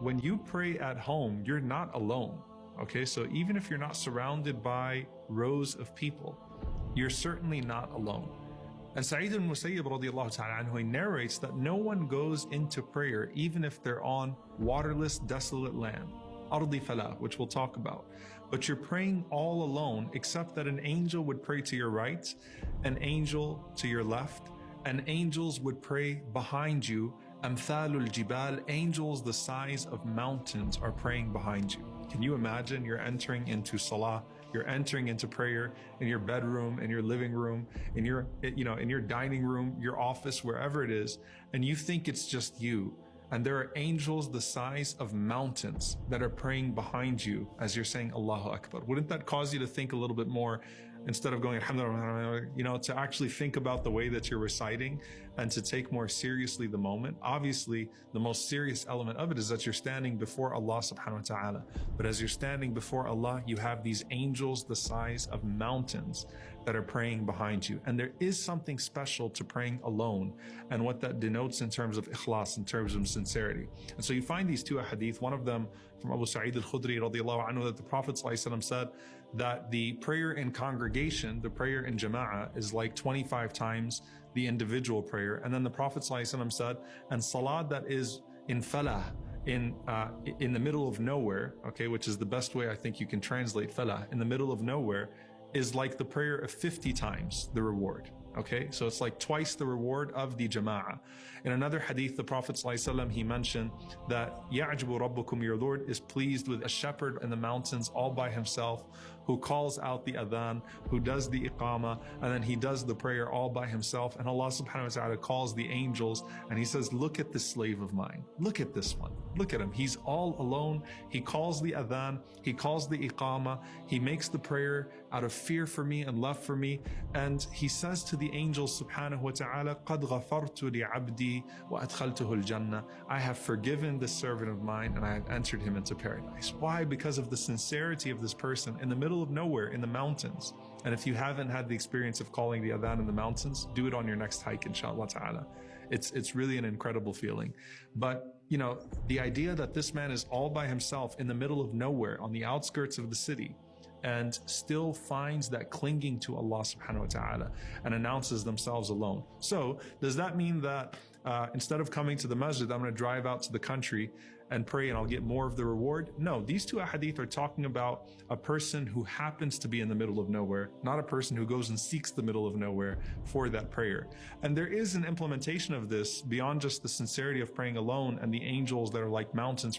when you pray at home, you're not alone. Okay, so even if you're not surrounded by rows of people, you're certainly not alone. And Sa'id al-Musayyib radiallahu ta'ala anhu, he narrates that no one goes into prayer even if they're on waterless, desolate land, ardi fala, which we'll talk about. But you're praying all alone, except that an angel would pray to your right, an angel to your left, and angels would pray behind you. Amthalul jibal, angels the size of mountains are praying behind you. Can you imagine you're entering into salah, you're entering into prayer in your bedroom, in your living room, in your, in your dining room, your office, wherever it is, and you think it's just you. And there are angels the size of mountains that are praying behind you as you're saying Allahu Akbar. Wouldn't that cause you to think a little bit more, instead of going alhamdulillah, to actually think about the way that you're reciting and to take more seriously the moment? Obviously, the most serious element of it is that you're standing before Allah subhanahu wa ta'ala. But as you're standing before Allah, you have these angels the size of mountains that are praying behind you. And there is something special to praying alone and what that denotes in terms of ikhlas, in terms of sincerity. And so you find these two hadith, one of them from Abu Sa'id al-Khudri radiallahu anhu, that the Prophet ﷺ said that the prayer in congregation, the prayer in jama'ah, is like 25 times the individual prayer. And then the Prophet ﷺ said, and salat that is in falah, in the middle of nowhere, okay, which is the best way I think you can translate falah, in the middle of nowhere, is like the prayer of 50 times the reward. Okay, so it's like twice the reward of the jama'ah. In another hadith, the Prophet ﷺ, he mentioned that يَعْجِبُ رَبُّكُمْ, your Lord is pleased with a shepherd in the mountains all by himself, who calls out the adhan, who does the iqamah, and then he does the prayer all by himself. And Allah subhanahu wa ta'ala calls the angels and he says, look at this slave of mine. Look at this one. Look at him. He's all alone. He calls the adhan, he calls the iqamah, he makes the prayer out of fear for me and love for me. And he says to the angels subhanahu wa ta'ala, قَدْ غَفَرْتُ لِعَبْدِي وَأَدْخَلْتُهُ الْجَنَّةِ, I have forgiven this servant of mine and I have entered him into paradise. Why? Because of the sincerity of this person in the middle of nowhere, in the mountains. And if you haven't had the experience of calling the adhan in the mountains, do it on your next hike, inshallah ta'ala. It's really an incredible feeling. But the idea that this man is all by himself in the middle of nowhere, on the outskirts of the city, and still finds that clinging to Allah subhanahu wa ta'ala and announces themselves alone. So does that mean that instead of coming to the masjid, I'm going to drive out to the country and pray and I'll get more of the reward? No, these two ahadith are talking about a person who happens to be in the middle of nowhere, not a person who goes and seeks the middle of nowhere for that prayer. And there is an implementation of this beyond just the sincerity of praying alone and the angels that are like mountains